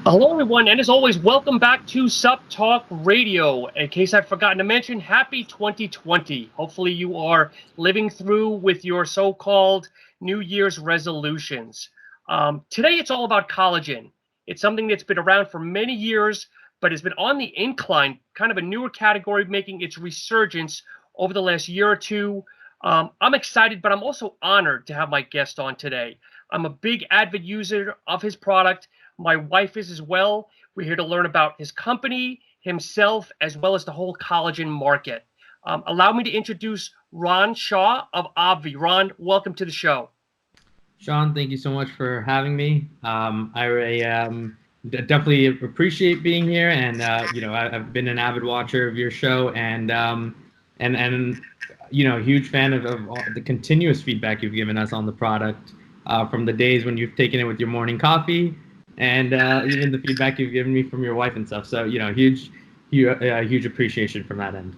Hello, everyone, and as always, welcome back to Sup Talk Radio. In case I've forgotten to mention, happy 2020. Hopefully, you are living through with your so-called New Year's resolutions. Today, it's all about collagen. It's something that's been around for many years, but has been on the incline, kind of a newer category, making its resurgence over the last year or two. I'm excited, but I'm also honored to have my guest on today. I'm a big avid user of his product. My wife is as well. We're here to learn about his company, himself, as well as the whole collagen market. Allow me to introduce Ron Shaw of Obvi. Ron, welcome to the show. Sean, thank you so much for having me. Definitely appreciate being here, and I've been an avid watcher of your show, and huge fan of all the continuous feedback you've given us on the product, from the days when you've taken it with your morning coffee, and even the feedback you've given me from your wife and stuff. So huge appreciation from that end.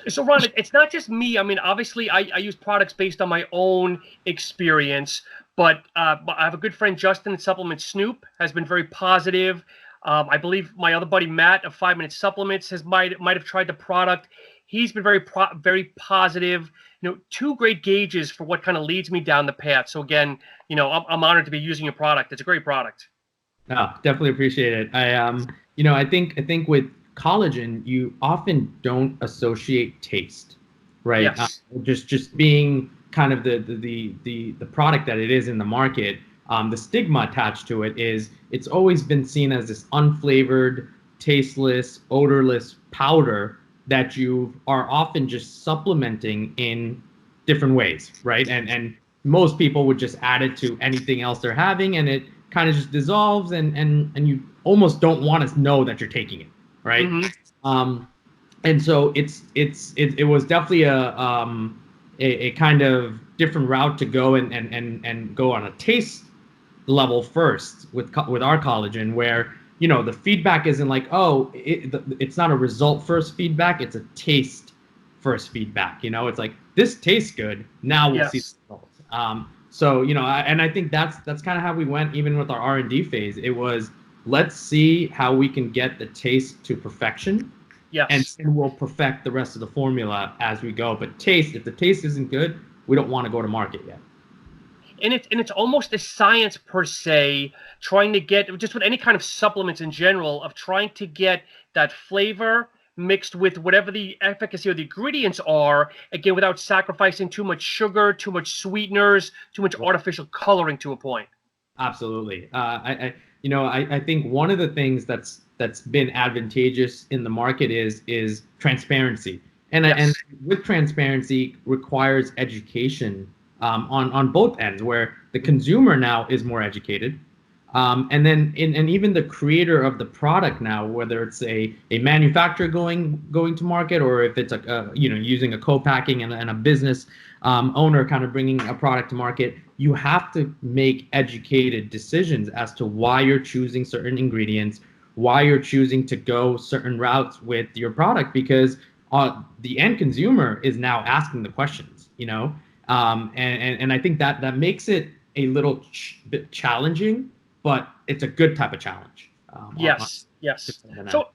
So, Ron, it's not just me. I mean, obviously, I use products based on my own experience, but I have a good friend, Justin, at Supplement Snoop, has been very positive. I believe my other buddy, Matt, of 5 Minute Supplements, might have tried the product. He's been very positive. Two great gauges for what kind of leads me down the path. So, again, I'm honored to be using your product. It's a great product. No, definitely appreciate it. I think with collagen, you often don't associate taste, right? Yes. Just being kind of the product that it is in the market. The stigma attached to it is it's always been seen as this unflavored, tasteless, odorless powder that you are often just supplementing in different ways, right? And most people would just add it to anything else they're having, and it kind of just dissolves, and you almost don't want to know that you're taking it, right? Mm-hmm. And so it was definitely a kind of different route to go and go on a taste level first with our collagen, where the feedback isn't like, oh, it's not a result first feedback, it's a taste first feedback. It's like, this tastes good, now we'll see the results. And I think that's kind of how we went even with our R&D phase. It was, let's see how we can get the taste to perfection. Yes. And we'll perfect the rest of the formula as we go. But if the taste isn't good, we don't want to go to market yet. And it's almost a science per se, trying to get, just with any kind of supplements in general, of trying to get that flavor mixed with whatever the efficacy or the ingredients are, again, without sacrificing too much sugar, too much sweeteners, too much artificial coloring to a point. Absolutely. I think one of the things that's been advantageous in the market is transparency, and with transparency requires education, on both ends, where the consumer now is more educated, and even the creator of the product now, whether it's a manufacturer going to market, or if it's using a co-packing and a business owner kind of bringing a product to market, you have to make educated decisions as to why you're choosing certain ingredients, why you're choosing to go certain routes with your product, because the end consumer is now asking the questions, and I think that makes it a little bit challenging, but it's a good type of challenge. Yes.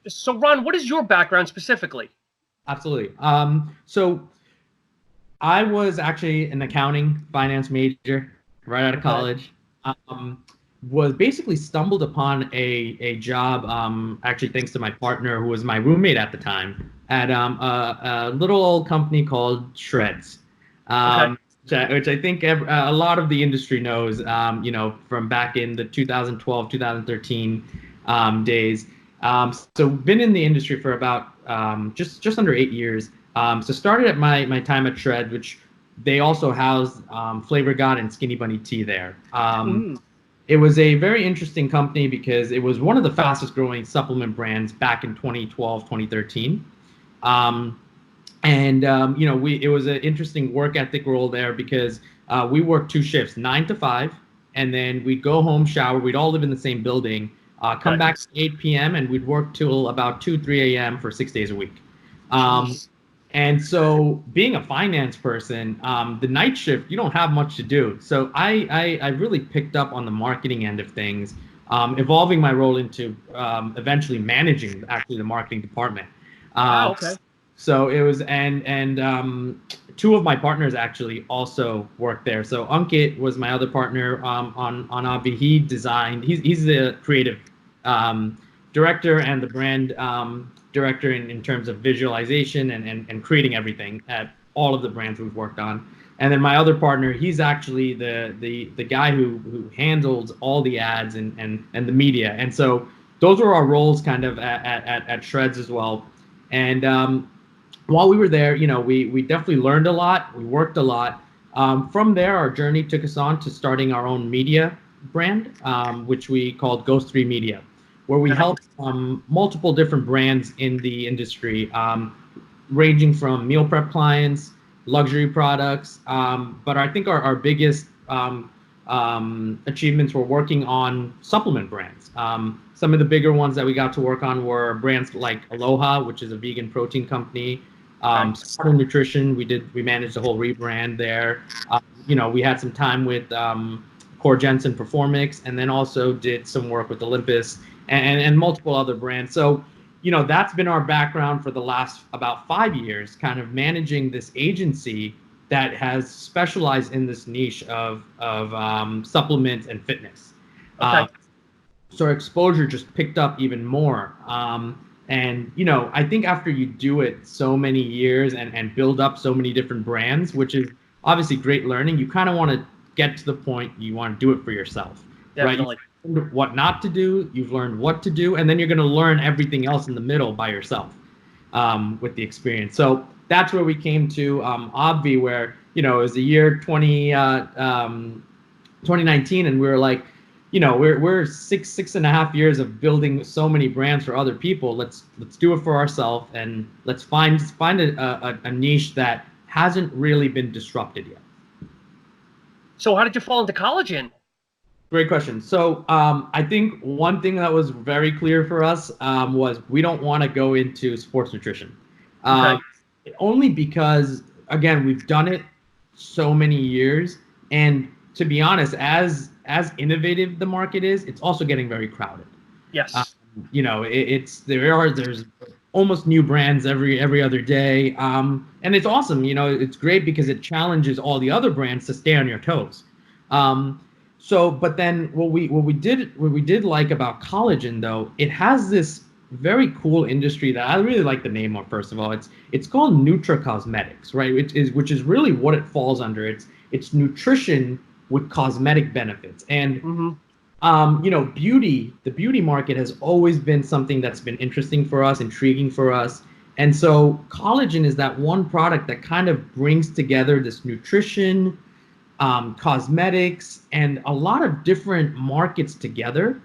So Ron, what is your background specifically? Absolutely. So I was actually an accounting finance major right out of college. Was basically stumbled upon a job, actually thanks to my partner, who was my roommate at the time, at a little old company called Shreds, which I think a lot of the industry knows, from back in the 2012, 2013 days. So been in the industry for about just under 8 years. So started at my time at Shred, which they also housed Flavor God and Skinny Bunny Tea there. It was a very interesting company because it was one of the fastest growing supplement brands back in 2012, 2013. It was an interesting work ethic role there because we worked 2 shifts, 9 to 5, and then we'd go home, shower. We'd all live in the same building, come back at 8 p.m., and we'd work till about 2, 3 a.m. for 6 days a week. And so being a finance person, the night shift, you don't have much to do. So I really picked up on the marketing end of things, evolving my role into eventually managing actually the marketing department. Wow, okay. So it was, and two of my partners actually also worked there. So Ankit was my other partner on Obvi. He designed. He's the creative director and the brand director in terms of visualization and creating everything at all of the brands we've worked on. And then my other partner, he's actually the guy who handles all the ads and the media. And so those were our roles kind of at Shreds as well. And while we were there, we definitely learned a lot. We worked a lot. From there, our journey took us on to starting our own media brand, which we called Ghost 3 Media, where we helped multiple different brands in the industry, ranging from meal prep clients, luxury products. But I think our biggest achievements were working on supplement brands. Some of the bigger ones that we got to work on were brands like Aloha, which is a vegan protein company. Spartan Nutrition, we managed the whole rebrand there. We had some time with Core Jensen Performix, and then also did some work with Olympus and multiple other brands. So, that's been our background for the last about 5 years, kind of managing this agency that has specialized in this niche of supplements and fitness. Okay. So our exposure just picked up even more. And I think after you do it so many years and build up so many different brands, which is obviously great learning, you kind of want to get to the point you want to do it for yourself. Definitely. Right? You've learned what not to do, you've learned what to do, and then you're going to learn everything else in the middle by yourself with the experience. So that's where we came to Obvi, where it was the year 2019, and we were like, we're 6.5 years of building so many brands for other people. Let's do it for ourselves, and let's find a niche that hasn't really been disrupted yet. So how did you fall into collagen? Great question. So I think one thing that was very clear for us was we don't want to go into sports nutrition. Only because, again, we've done it so many years, and to be honest, as innovative the market is, it's also getting very crowded. Yes. There's almost new brands every other day, and it's awesome. It's great because it challenges all the other brands to stay on your toes. But then what we did like about collagen, though, it has this very cool industry that I really like the name of. First of all, it's called nutracosmetics, right? Which is really what it falls under. It's nutrition with cosmetic benefits. And the beauty market has always been something that's been interesting for us, intriguing for us. And so collagen is that one product that kind of brings together this nutrition, cosmetics, and a lot of different markets together.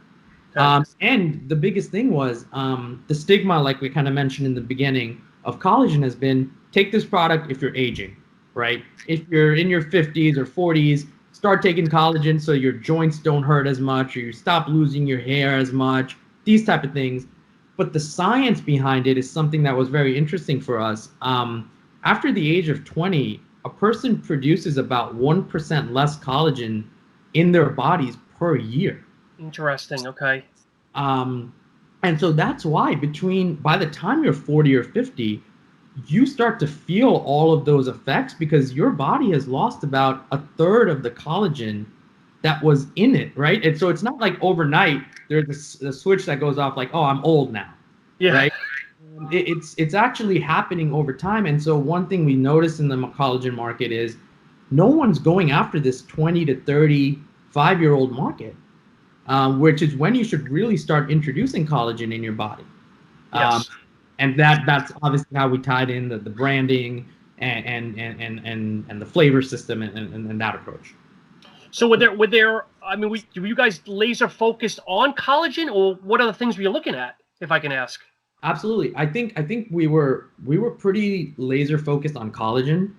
And the biggest thing was the stigma, like we kind of mentioned in the beginning, of collagen has been, take this product if you're aging, right? If you're in your 50s or 40s, start taking collagen so your joints don't hurt as much, or you stop losing your hair as much, these type of things. But the science behind it is something that was very interesting for us. After the age of 20, a person produces about 1% less collagen in their bodies per year. Interesting. Okay. And so that's why by the time you're 40 or 50, you start to feel all of those effects because your body has lost about a third of the collagen that was in it, right? And so it's not like overnight there's a switch that goes off like, oh, I'm old now, right? It's actually happening over time. And so one thing we noticed in the collagen market is no one's going after this 20 to 35-year-old market, which is when you should really start introducing collagen in your body. And that's obviously how we tied in the branding and the flavor system and that approach. So were you guys laser focused on collagen, or what other things were you looking at, if I can ask? Absolutely. I think we were pretty laser focused on collagen,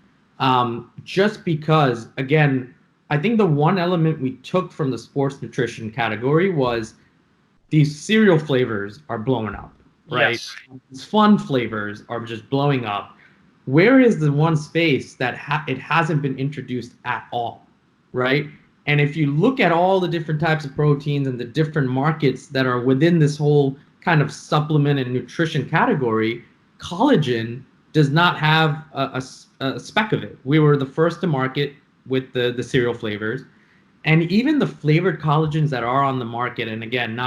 just because, again, I think the one element we took from the sports nutrition category was these cereal flavors are blowing up, right? Yes. These fun flavors are just blowing up. Where is the one space that it hasn't been introduced at all, right? And if you look at all the different types of proteins and the different markets that are within this whole kind of supplement and nutrition category, collagen does not have a speck of it. We were the first to market with the cereal flavors. And even the flavored collagens that are on the market, and again,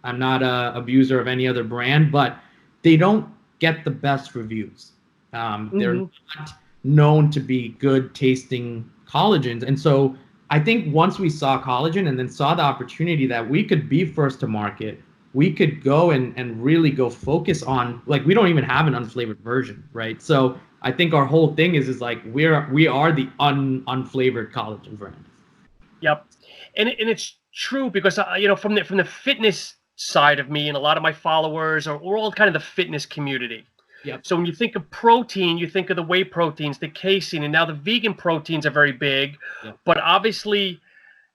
I'm not a abuser of any other brand, but they don't get the best reviews. They're not known to be good tasting collagens. And so I think once we saw collagen and then saw the opportunity that we could be first to market, we could go and really go focus on, like, we don't even have an unflavored version, right? So I think our whole thing is like we are the unflavored collagen brand. Yep, and it's true because from the fitness side of me and a lot of my followers we're all kind of the fitness community. Yep. So when you think of protein, you think of the whey proteins, the casein, and now the vegan proteins are very big. Yep. But obviously,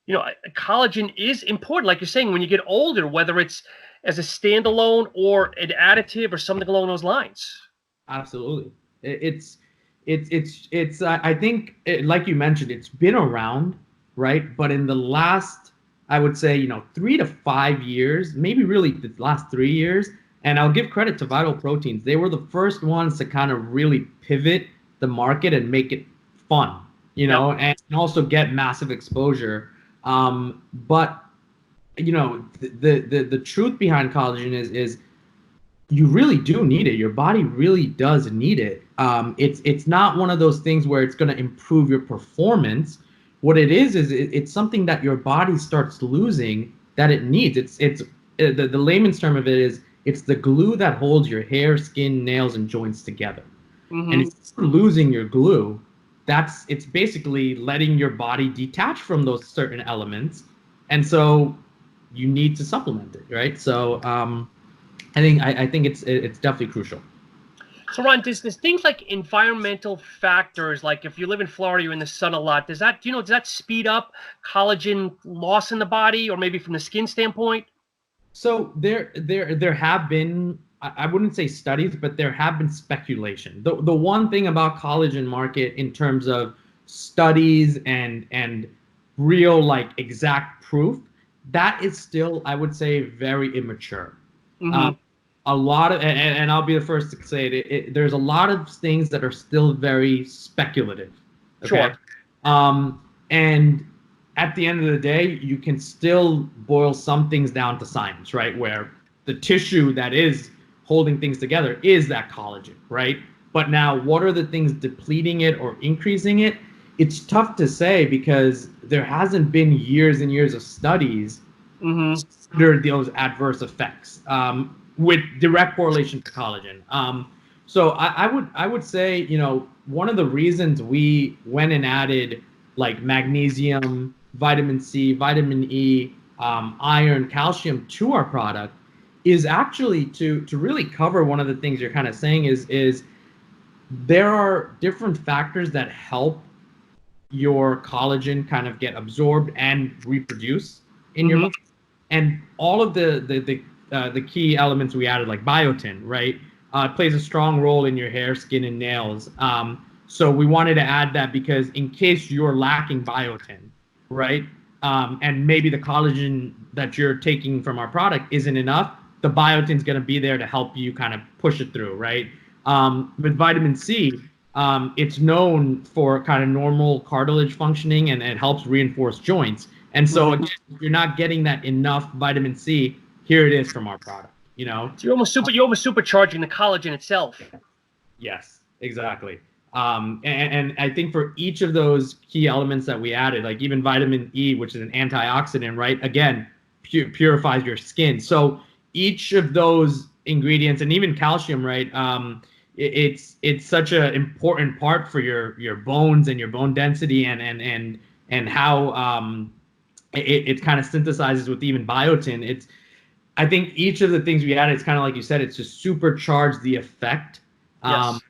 collagen is important, like you're saying, when you get older, whether it's as a standalone or an additive or something along those lines. Absolutely. It's I think, like you mentioned, it's been around, right? But in the last, I would say, 3 to 5 years, maybe really the last 3 years, and I'll give credit to Vital Proteins. They were the first ones to kind of really pivot the market and make it fun, and also get massive exposure. But the truth behind collagen is you really do need it. Your body really does need it. It's not one of those things where it's going to improve your performance. What it is it's something that your body starts losing that it needs. It's the layman's term of it is it's the glue that holds your hair, skin, nails, and joints together. And if you're losing your glue, it's basically letting your body detach from those certain elements, and so you need to supplement it, right? So I think it's definitely crucial. So Ron, does things like environmental factors, like if you live in Florida, you're in the sun a lot, does that speed up collagen loss in the body, or maybe from the skin standpoint? So there have been, I wouldn't say studies, but there have been speculation. The one thing about collagen market in terms of studies and real, like, exact proof, that is still, I would say, very immature. A lot of, and I'll be the first to say it, there's a lot of things that are still very speculative. Okay? Sure. And at the end of the day, you can still boil some things down to science, right? Where the tissue that is holding things together is that collagen, right? But now, what are the things depleting it or increasing it? It's tough to say because there hasn't been years and years of studies under those adverse effects with direct correlation to collagen. So I would say, one of the reasons we went and added like magnesium, vitamin C, vitamin E, iron, calcium to our product is actually to really cover one of the things you're kind of saying is there are different factors that help your collagen kind of get absorbed and reproduce in your body. And all of the key elements we added, like biotin, right, plays a strong role in your hair, skin, and nails. So we wanted to add that because in case you're lacking biotin, right, and maybe the collagen that you're taking from our product isn't enough, the biotin's going to be there to help you kind of push it through, right? With vitamin C, it's known for kind of normal cartilage functioning, and it helps reinforce joints. And so again, if you're not getting that enough vitamin C, here it is from our product, So you're almost supercharging the collagen itself. Yes, exactly. And I think for each of those key elements that we added, like even vitamin E, which is an antioxidant, right? Again, purifies your skin. So each of those ingredients, and even calcium, right? It's such an important part for your bones and your bone density, and how it kind of synthesizes with even biotin. I think each of the things we added, it's kind of like you said, it's just supercharged the effect of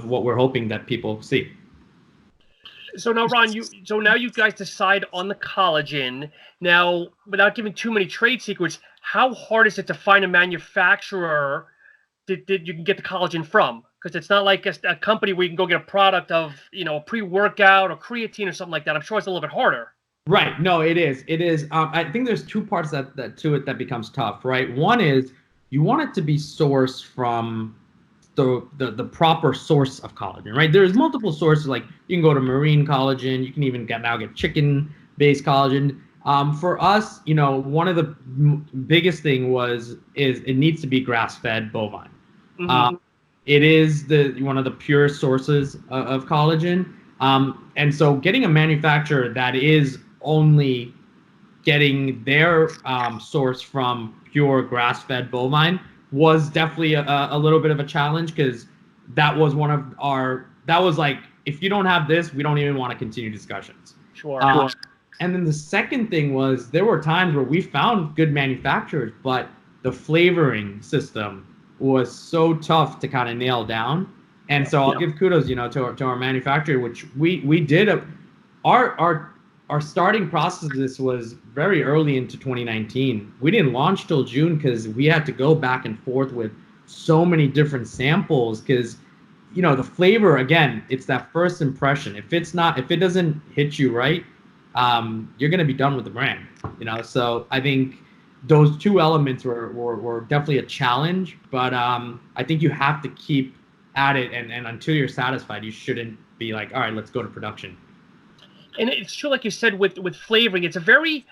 what we're hoping that people see. So now, Ron, you guys decide on the collagen. Now, without giving too many trade secrets, how hard is it to find a manufacturer that you can get the collagen from? Because it's not like a company where you can go get a product of, a pre-workout or creatine or something like that. I'm sure it's a little bit harder. Right. No, it is. It is. I think there's two parts that to it that becomes tough, right? One is you want it to be sourced from the proper source of collagen, right? There's multiple sources. Like you can go to marine collagen. You can even get chicken-based collagen. For us, one of the biggest thing is it needs to be grass-fed bovine. Mm-hmm. It is one of the purest sources of collagen. And so getting a manufacturer that is only getting their source from pure grass-fed bovine was definitely a little bit of a challenge, because that was that was like, if you don't have this, we don't even want to continue discussions. Sure. And then the second thing was, there were times where we found good manufacturers, but the flavoring system was so tough to kind of nail down. And so I'll give kudos, to our manufacturer, which we did. Our starting process of this was very early into 2019. We didn't launch till June because we had to go back and forth with so many different samples, because the flavor, again, it's that first impression. If it doesn't hit you right, you're going to be done with the brand. So I think those two elements were definitely a challenge, but I think you have to keep at it, and until you're satisfied, you shouldn't be like, all right, let's go to production. And it's true, like you said, with flavoring, it's a very,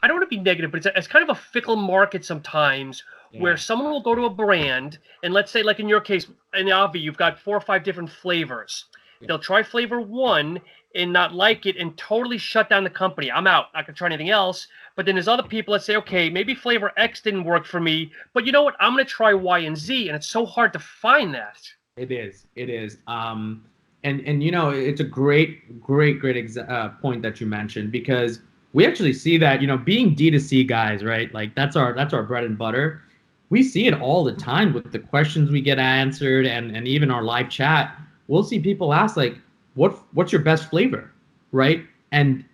I don't want to be negative, but it's kind of a fickle market sometimes, where someone will go to a brand, and let's say, like in your case, in the Obvi, you've got 4 or 5 different flavors. They'll try flavor 1 and not like it and totally shut down the company. I'm out. Not going to try anything else. But then there's other people that say, okay, maybe flavor X didn't work for me, but you know what? I'm going to try Y and Z, and it's so hard to find that. It is. It is. And it's a great point that you mentioned, because we actually see that, being D2C guys, right? Like that's our bread and butter. We see it all the time with the questions we get answered, and even our live chat. We'll see people ask, like, what's your best flavor, right? And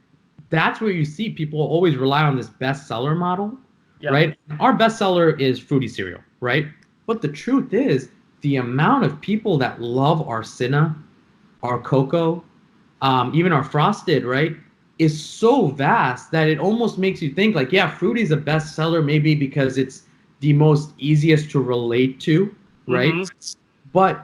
that's where you see people always rely on this bestseller model, right? Our bestseller is fruity cereal, right? But the truth is, the amount of people that love our Cinna, our cocoa, even our frosted, right, is so vast that it almost makes you think, like, yeah, fruity is a bestseller maybe because it's the most easiest to relate to, right? Mm-hmm. But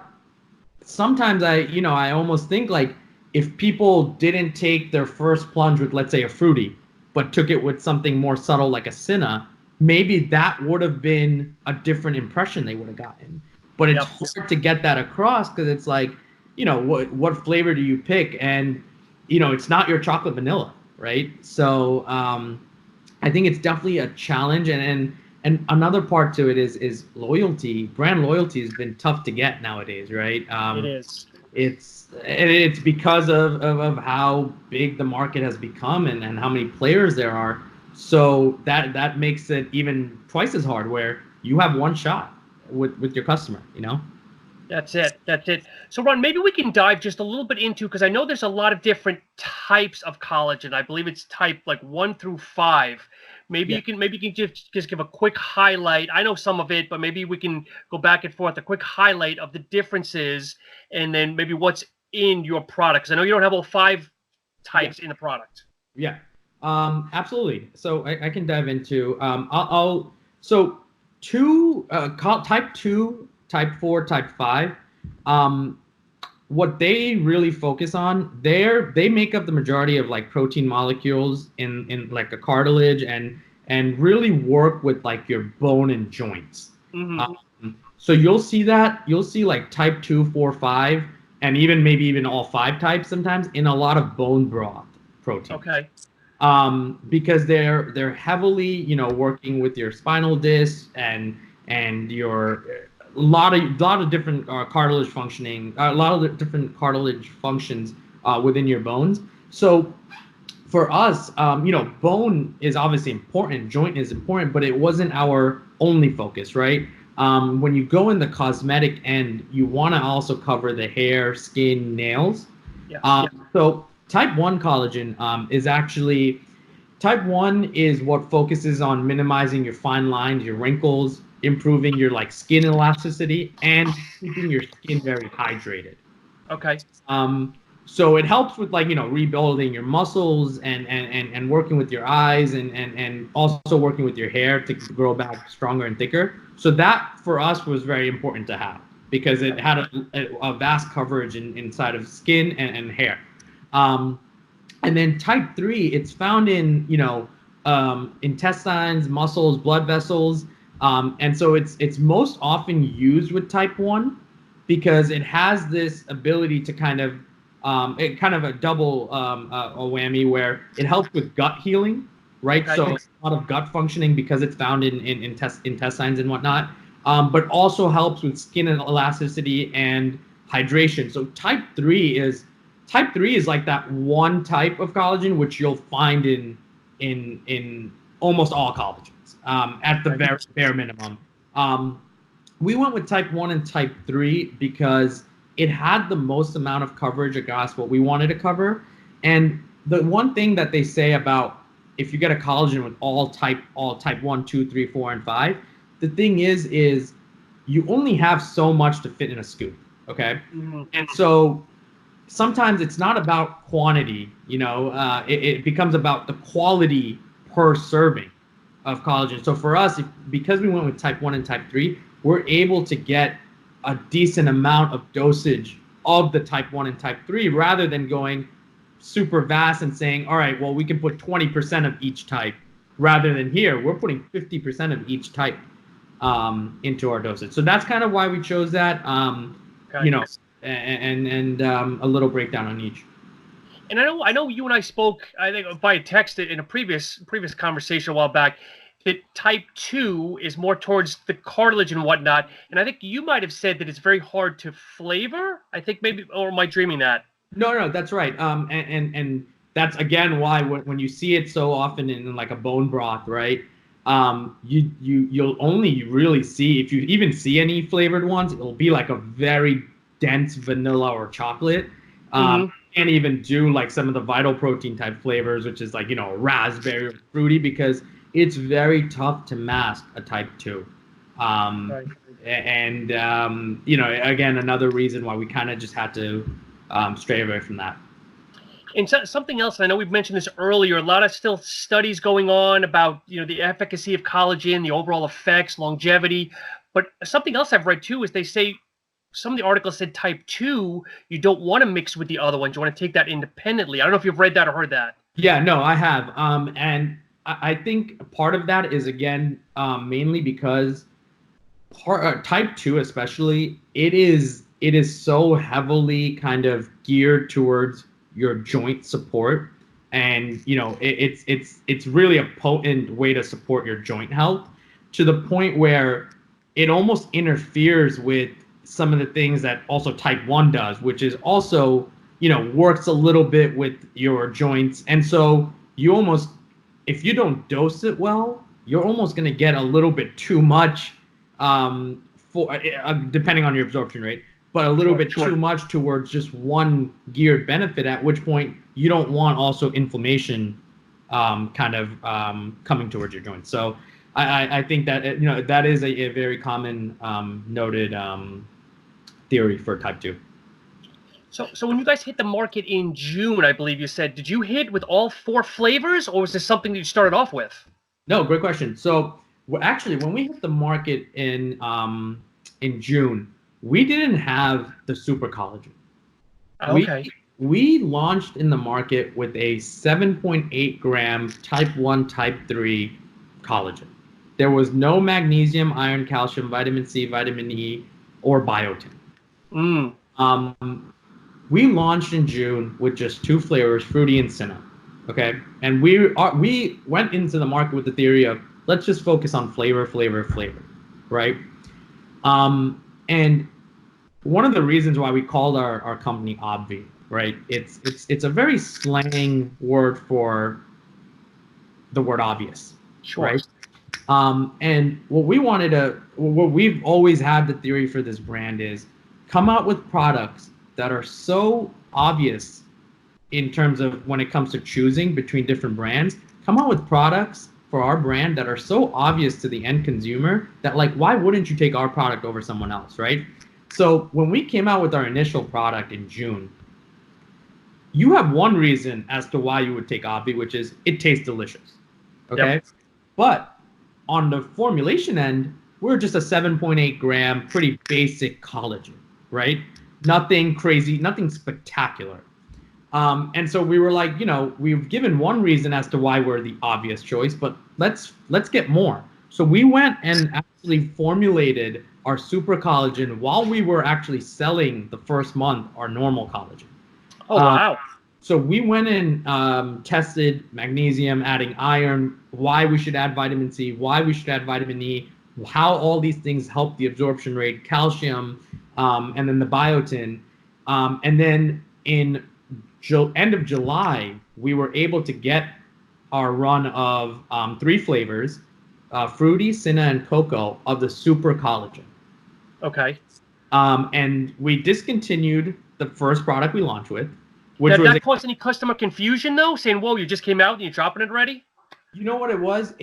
sometimes I almost think, like, if people didn't take their first plunge with, let's say, a fruity, but took it with something more subtle like a Cinna, maybe that would have been a different impression they would have gotten. But it's hard to get that across, because it's like, what flavor do you pick? And, it's not your chocolate vanilla, right? So I think it's definitely a challenge. And another part to it is loyalty. Brand loyalty has been tough to get nowadays, right? It is. It's because of how big the market has become, and how many players there are. So that makes it even twice as hard, where you have one shot with your customer, That's it. So Ron, maybe we can dive just a little bit into, because I know there's a lot of different types of collagen. I believe it's type like 1 through 5. Maybe you can just give a quick highlight. I know some of it, but maybe we can go back and forth, a quick highlight of the differences, and then maybe what's in your product. Because I know you don't have all 5 types in the product. Yeah, absolutely. So I can dive into type 2, type 4, type 5. What they really focus on, they make up the majority of, like, protein molecules in like a cartilage, and really work with, like, your bone and joints. Mm-hmm. So you'll see like type 2, 4, 5, and maybe even all 5 types sometimes in a lot of bone broth protein. Okay. Because they're heavily, working with your spinal disc and your a lot of different cartilage functioning, a lot of different cartilage functions within your bones. So for us, bone is obviously important, joint is important, but it wasn't our only focus, right? When you go in the cosmetic end, you want to also cover the hair, skin, nails. So type 1 collagen is actually, type 1 is what focuses on minimizing your fine lines, your wrinkles, improving your, like, skin elasticity, and keeping your skin very hydrated. Okay. So it helps with like, rebuilding your muscles and working with your eyes and also working with your hair to grow back stronger and thicker. So that for us was very important to have because it had a vast coverage inside of skin and hair. And then type 3, it's found in, intestines, muscles, blood vessels. And so it's most often used with type 1 because it has this ability to kind of a double a whammy where it helps with gut healing, right? Okay. So a lot of gut functioning because it's found in intestines and whatnot, but also helps with skin and elasticity and hydration. So type 3 is like that one type of collagen which you'll find in almost all collagens at the very bare minimum. We went with type 1 and type 3 because it had the most amount of coverage across what we wanted to cover. And the one thing that they say about if you get a collagen with all type 1, 2, 3, 4, and 5, the thing is you only have so much to fit in a scoop. Okay. Mm-hmm. And so sometimes it's not about quantity, it becomes about the quality per serving of collagen. So for us, because we went with type 1 and type 3, we're able to get a decent amount of dosage of the type 1 and type 3 rather than going super vast and saying, all right, well, we can put 20% of each type rather than here, we're putting 50% of each type into our dosage. So that's kind of why we chose that, and a little breakdown on each. And I know you and I spoke, I think by text in a previous conversation a while back, that type 2 is more towards the cartilage and whatnot. And I think you might have said that it's very hard to flavor. I think maybe, or am I dreaming that? No, that's right. And that's again why when you see it so often in like a bone broth, right? You'll only really see, if you even see any flavored ones, it'll be like a very dense vanilla or chocolate. Can't even do like some of the vital protein type flavors, which is like, raspberry or fruity, because it's very tough to mask a type 2. Right. And, again, another reason why we kind of just had to stray away from that. And something else, I know we've mentioned this earlier, a lot of still studies going on about, the efficacy of collagen, the overall effects, longevity. But something else I've read too is they say, some of the articles said type 2, you don't want to mix with the other ones. You want to take that independently. I don't know if you've read that or heard that. Yeah, no, I have. And I think part of that is, again, mainly because type 2 especially, it is so heavily kind of geared towards your joint support. And, it's really a potent way to support your joint health, to the point where it almost interferes with some of the things that also type 1 does, which is also, works a little bit with your joints. And so you almost, if you don't dose it well, you're almost going to get a little bit too much depending on your absorption rate, but a little bit too much towards just one geared benefit, at which point you don't want also inflammation coming towards your joints. So I think that, that is a very common noted theory for type 2. So when you guys hit the market in June, I believe you said, did you hit with all 4 flavors, or was this something that you started off with? No, great question. So actually, when we hit the market in June, we didn't have the super collagen. Okay. We launched in the market with a 7.8 gram type 1, type 3 collagen. There was no magnesium, iron, calcium, vitamin C, vitamin E, or biotin. We launched in June with just 2 flavors, fruity and cinna. Okay, and we went into the market with the theory of, let's just focus on flavor, right? And one of the reasons why we called our company Obvi, right? It's a very slang word for the word obvious, sure. Right? And what we've always had the theory for this brand is come out with products that are so obvious in terms of when it comes to choosing between different brands. Come out with products for our brand that are so obvious to the end consumer that, like, why wouldn't you take our product over someone else, right? So when we came out with our initial product in June, you have one reason as to why you would take Obvi, which is it tastes delicious. Okay. Yep. But on the formulation end, we're just a 7.8 gram, pretty basic collagen, right? Nothing crazy, nothing spectacular. And so we were like, we've given one reason as to why we're the obvious choice, but let's get more. So we went and actually formulated our super collagen while we were actually selling the first month our normal collagen. Oh, wow. So we went and tested magnesium, adding iron, why we should add vitamin C, why we should add vitamin E, how all these things help the absorption rate, calcium, and then the biotin. And then in end of July, we were able to get our run of 3 flavors, fruity, cinna, and cocoa of the super collagen. Okay. And we discontinued the first product we launched with, which Did was that cause any customer confusion though? Saying, "Whoa, you just came out and you're dropping it already"? You know what it was?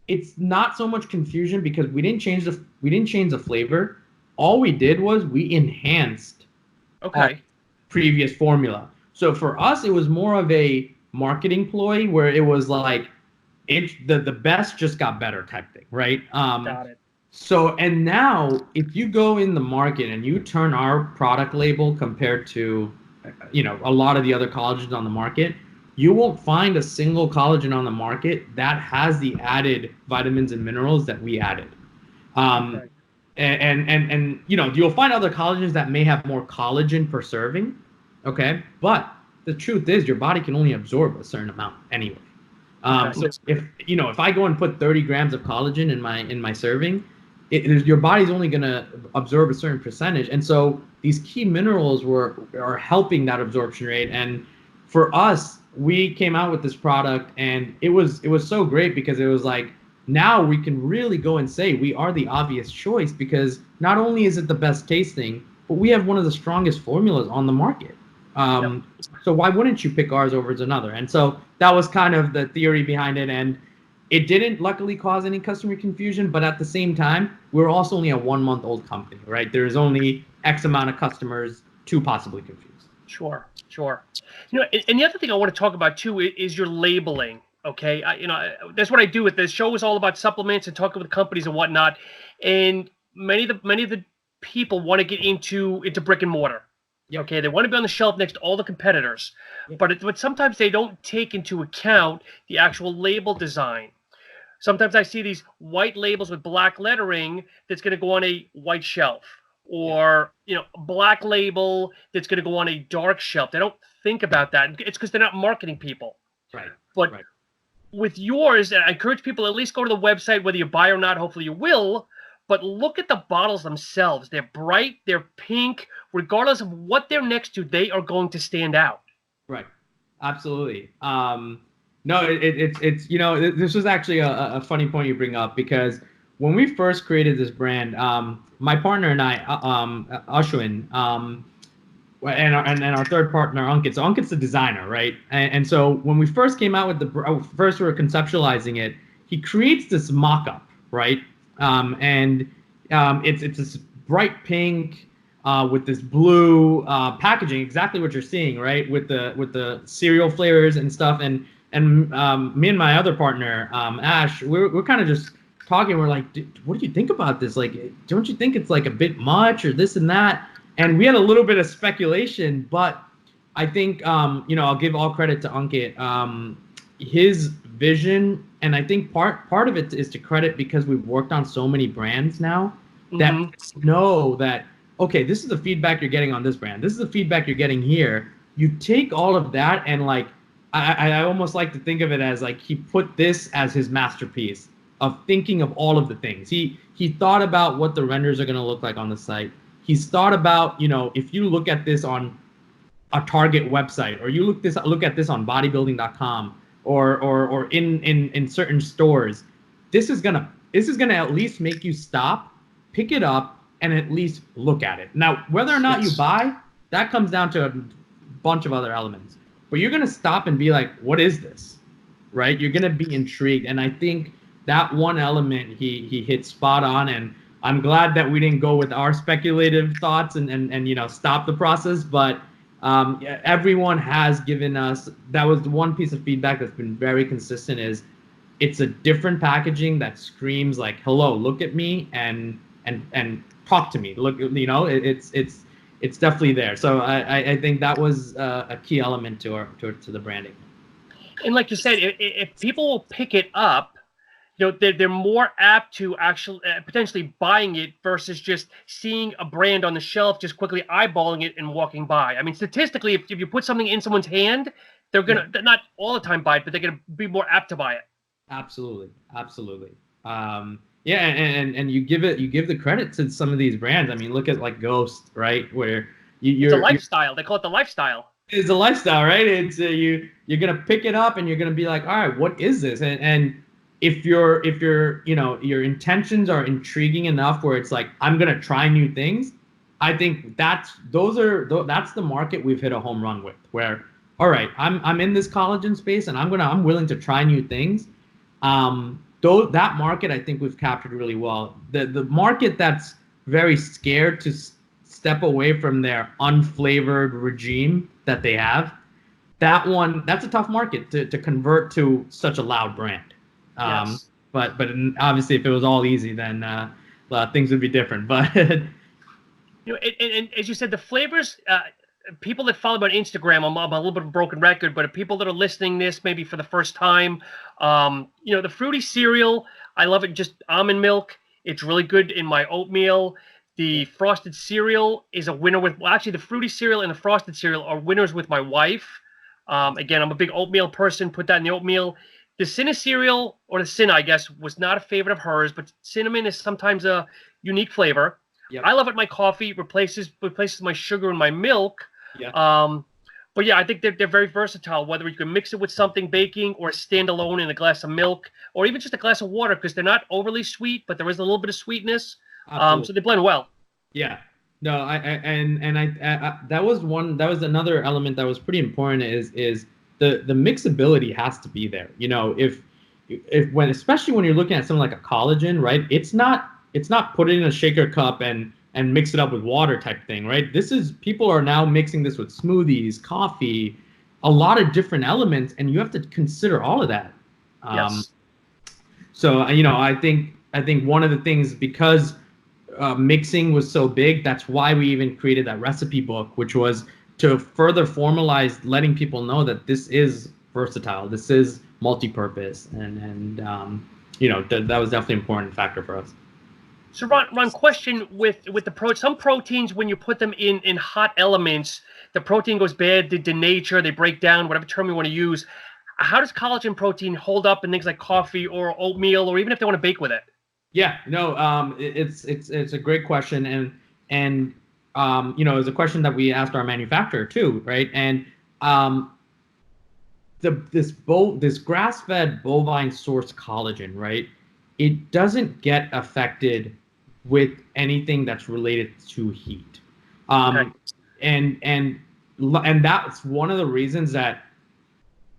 It's not so much confusion because we didn't change the flavor. All we did was we enhanced our previous formula. So for us, it was more of a marketing ploy where it was like the best just got better type thing, right? Got it. So, and now if you go in the market and you turn our product label compared to, a lot of the other collagens on the market, you won't find a single collagen on the market that has the added vitamins and minerals that we added. And you'll find other collagens that may have more collagen per serving, okay? But the truth is your body can only absorb a certain amount anyway. So if I go and put 30 grams of collagen in my serving, your body's only going to absorb a certain percentage. And so these key minerals are helping that absorption rate. And for us, we came out with this product and it was so great because it was like, now we can really go and say we are the obvious choice because not only is it the best tasting, but we have one of the strongest formulas on the market. So why wouldn't you pick ours over another? And so that was kind of the theory behind it. And it didn't luckily cause any customer confusion, but at the same time, we're also only a 1-month-old company, right? There's only X amount of customers to possibly confuse. Sure. And the other thing I want to talk about too is your labeling. Okay, that's what I do with this show. Is all about supplements and talking with companies and whatnot. And many of the people want to get into brick and mortar. Yep. Okay, they want to be on the shelf next to all the competitors, yep. But sometimes they don't take into account the actual label design. Sometimes I see these white labels with black lettering that's going to go on a white shelf, or black label that's going to go on a dark shelf. They don't think about that. It's because they're not marketing people. Right. But with yours, I encourage people to at least go to the website, whether you buy or not. Hopefully you will. But look at the bottles themselves. They're bright. They're pink. Regardless of what they're next to, they are going to stand out. Right. Absolutely. No, it's this was actually a funny point you bring up because when we first created this brand, my partner and I, Ashwin, and our third partner, Ankit. So Ankit's the designer, right? And so when we first came out with we were conceptualizing it, he creates this mock-up, right? It's this bright pink with this blue packaging, exactly what you're seeing, right? With the cereal flavors and stuff. And me and my other partner, Ash, we're kind of just talking. We're like, what do you think about this? Like, don't you think it's like a bit much or this and that? And we had a little bit of speculation, but I think I'll give all credit to Ankit. His vision, and I think part of it is to credit because we've worked on so many brands now that know that, okay, this is the feedback you're getting on this brand. This is the feedback you're getting here. You take all of that and like, I almost like to think of it as like he put this as his masterpiece of thinking of all of the things. He thought about what the renders are going to look like on the site. He's thought about, if you look at this on a Target website or you look at this on bodybuilding.com or in certain stores, this is gonna at least make you stop, pick it up, and at least look at it. Now, whether or not you buy, that comes down to a bunch of other elements. But you're gonna stop and be like, what is this? Right? You're gonna be intrigued. And I think that one element he hit spot on, and I'm glad that we didn't go with our speculative thoughts and stop the process. But Yeah, everyone has given us, that was the one piece of feedback that's been very consistent, is it's a different packaging that screams like, hello, look at me and talk to me. Look, it's definitely there. So I think that was a key element to the branding. And like you said, if people will pick it up, they're more apt to actually potentially buying it versus just seeing a brand on the shelf, just quickly eyeballing it and walking by. I mean, statistically, if you put something in someone's hand, they're not all the time buy it, but they're gonna be more apt to buy it. Absolutely, absolutely. Yeah, and you give the credit to some of these brands. I mean, look at like Ghost, right? Where it's a lifestyle. They call it the lifestyle. It's a lifestyle, right? It's you're gonna pick it up and you're gonna be like, all right, what is this? And if your your intentions are intriguing enough where it's like, I'm gonna try new things, I think that's the market we've hit a home run with. Where, all right, I'm in this collagen space and I'm willing to try new things. Though that market, I think we've captured really well. The market that's very scared to step away from their unflavored regime that they have, that's a tough market to convert to such a loud brand. Yes. But obviously, if it was all easy, then things would be different. But and as you said, the flavors. People that follow me on Instagram, I'm a little bit of a broken record, but people that are listening this maybe for the first time, the fruity cereal, I love it. Just almond milk. It's really good in my oatmeal. The frosted cereal is a winner actually the fruity cereal and the frosted cereal are winners with my wife. Again, I'm a big oatmeal person. Put that in the oatmeal. The Cinna cereal, or the Cinna, I guess, was not a favorite of hers, but cinnamon is sometimes a unique flavor. Yep. I love it. My coffee replaces my sugar and my milk. Yeah. But yeah, I think they're very versatile, whether you can mix it with something baking or stand alone in a glass of milk or even just a glass of water, because they're not overly sweet, but there is a little bit of sweetness. So they blend well. Yeah. No, I that was another element that was pretty important, is the mixability has to be there. Especially when you're looking at something like a collagen, right? It's not put it in a shaker cup and mix it up with water type thing, right? People are now mixing this with smoothies, coffee, a lot of different elements, and you have to consider all of that. Yes. So I think one of the things, because mixing was so big, that's why we even created that recipe book, which was to further formalize, letting people know that this is versatile, this is multi-purpose, and that was definitely an important factor for us. So Ron, question with the some proteins, when you put them in hot elements, the protein goes bad, they denature, they break down, whatever term you want to use. How does collagen protein hold up in things like coffee or oatmeal, or even if they want to bake with it? Yeah, no, it's a great question, and it's a question that we asked our manufacturer too, right? And this grass-fed bovine source collagen, right? It doesn't get affected with anything that's related to heat. Okay. And that's one of the reasons that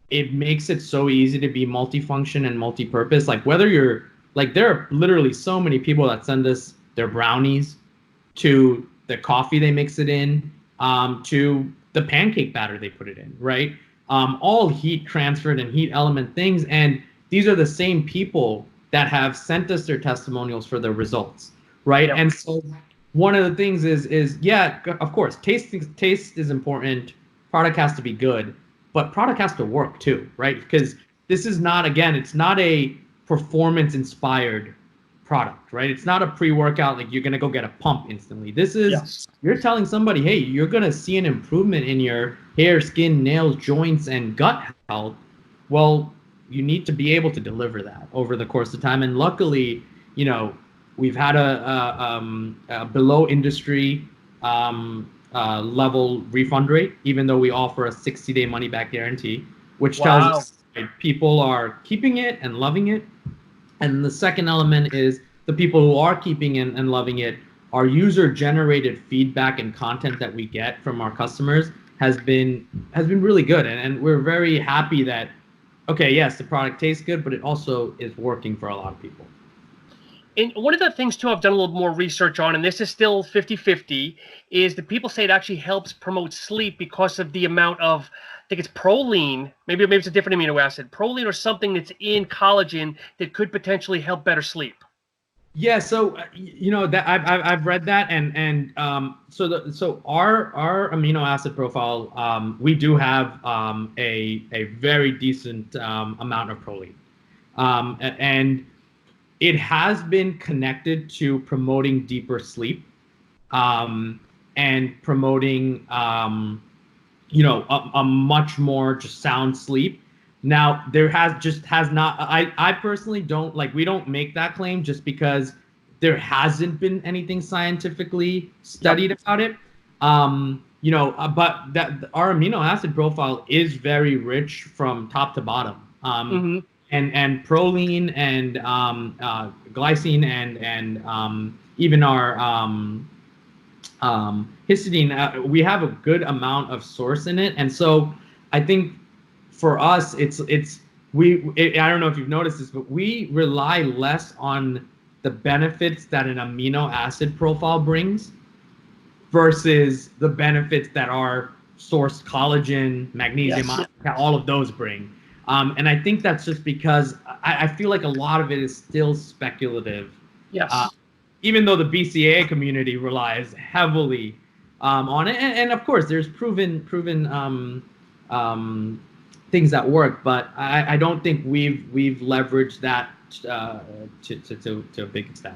it makes it so easy to be multifunction and multi-purpose. Like, whether you're like, there are literally so many people that send us their brownies, to the coffee they mix it in, to the pancake batter they put it in, right? All heat transferred and heat element things. And these are the same people that have sent us their testimonials for their results, right? Yep. And so one of the things is yeah, of course, taste is important. Product has to be good, but product has to work too, right? Because this is not, again, it's not a performance inspired product, right? It's not a pre-workout, like you're gonna go get a pump instantly. This is, you're telling somebody, hey, you're gonna see an improvement in your hair, skin, nails, joints, and gut health. Well, you need to be able to deliver that over the course of time. And luckily, we've had a below industry level refund rate, even though we offer a 60-day money back guarantee, which tells us people are keeping it and loving it. And the second element is the people who are keeping it and loving it, our user generated feedback and content that we get from our customers has been really good. And we're very happy that, okay, yes, the product tastes good, but it also is working for a lot of people. And one of the things, too, I've done a little more research on, and this is still 50-50, is that people say it actually helps promote sleep because of the amount of, I think it's proline, maybe it's a different amino acid, proline or something that's in collagen that could potentially help better sleep. Yeah, so that I've read that, and so our amino acid profile, we do have a very decent amount of proline, and it has been connected to promoting deeper sleep, and promoting a much more just sound sleep. Now there has not, I personally don't like, we don't make that claim just because there hasn't been anything scientifically studied about it. But that our amino acid profile is very rich from top to bottom. And proline and glycine and even our histidine, we have a good amount of source in it, and so I think for us, I don't know if you've noticed this, but we rely less on the benefits that an amino acid profile brings versus the benefits that our sourced collagen, magnesium, all of those bring. And I think that's just because I feel like a lot of it is still speculative. Yes. Even though the BCAA community relies heavily on it, and of course there's proven things that work, but I don't think we've leveraged that to a big extent.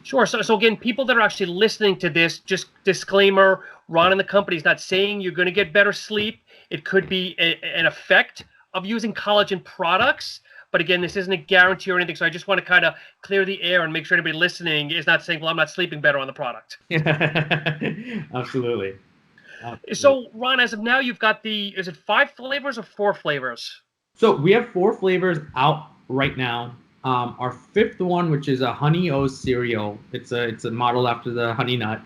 Sure. So again, people that are actually listening to this, just disclaimer: Ron and the company is not saying you're going to get better sleep. It could be an effect of using collagen products. But again, this isn't a guarantee or anything. So I just want to kind of clear the air and make sure anybody listening is not saying, well, I'm not sleeping better on the product. Absolutely. So Ron, as of now, you've got is it 5 flavors or 4 flavors? So we have 4 flavors out right now. Our 5th one, which is a honey oat cereal. It's a model after the honey nut.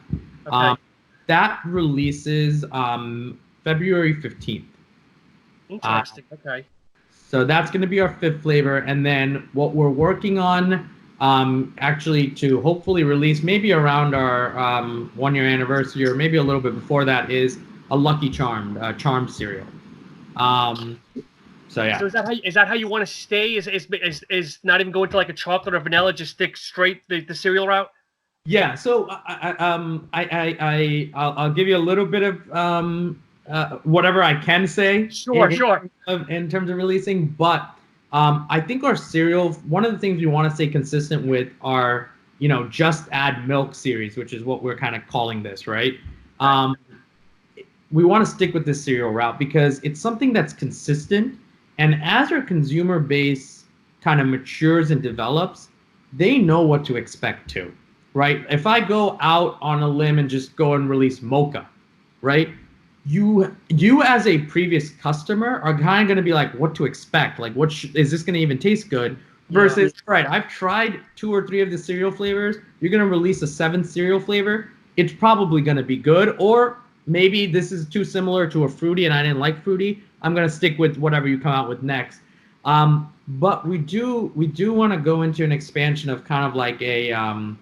Okay. That releases February 15th. Interesting. Okay. So that's going to be our 5th flavor. And then what we're working on, actually to hopefully release maybe around our 1-year anniversary or maybe a little bit before that, is a Lucky Charmed cereal. So yeah. So is that how you want to stay? Is not even going to like a chocolate or vanilla, just stick straight the cereal route? Yeah. So I'll give you a little bit of whatever I can say. Sure. In terms of releasing, but I think our cereal, one of the things we want to stay consistent with are, just add milk series, which is what we're kind of calling this, right? We want to stick with this cereal route because it's something that's consistent, and as our consumer base kind of matures and develops, they know what to expect too, right? If I go out on a limb and just go and release mocha, right? You as a previous customer are kind of going to be like, what to expect? Like, is this going to even taste good? Versus, right, I've tried 2 or 3 of the cereal flavors. You're going to release a 7th cereal flavor. It's probably going to be good. Or maybe this is too similar to a fruity and I didn't like fruity. I'm going to stick with whatever you come out with next. But we do want to go into an expansion of kind of like a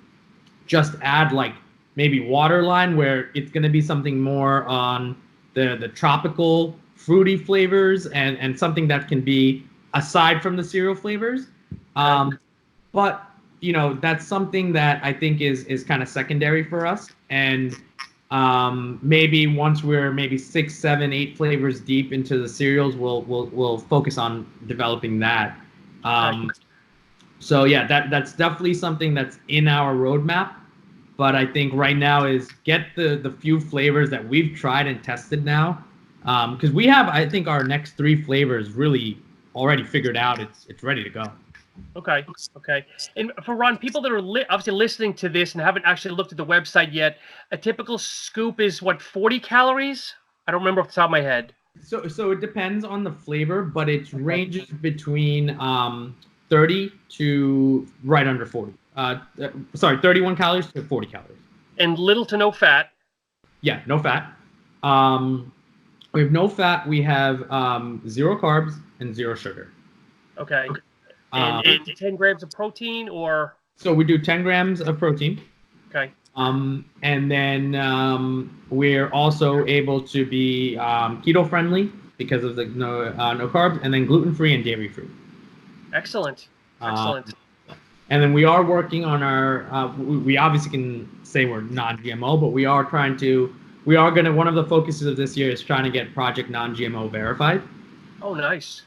just add like maybe waterline, where it's going to be something more on the tropical fruity flavors and something that can be aside from the cereal flavors. But that's something that I think is kind of secondary for us. And maybe once we're maybe 6, 7, 8 flavors deep into the cereals, we'll focus on developing that. So yeah, that's definitely something that's in our roadmap. But I think right now is get the few flavors that we've tried and tested now, because we have, I think, our next 3 flavors really already figured out. It's ready to go. Okay. And for Ron, people that are obviously listening to this and haven't actually looked at the website yet, a typical scoop is what, 40 calories? I don't remember off the top of my head. So it depends on the flavor, but it ranges between 30 to right under 40. 31 calories to 40 calories. And little to no fat. Yeah, no fat. We have no fat. We have 0 carbs and 0 sugar. Okay. And 8 to 10 grams of protein, or? So we do 10 grams of protein. Okay. And then we're also able to be keto friendly because of the no carbs, and then gluten free and dairy free. Excellent. Um, Excellent. and then we are working on our. We obviously can say we're non-GMO, but we are trying to. We are going to. One of the focuses of this year is trying to get Project Non-GMO verified. Oh, nice.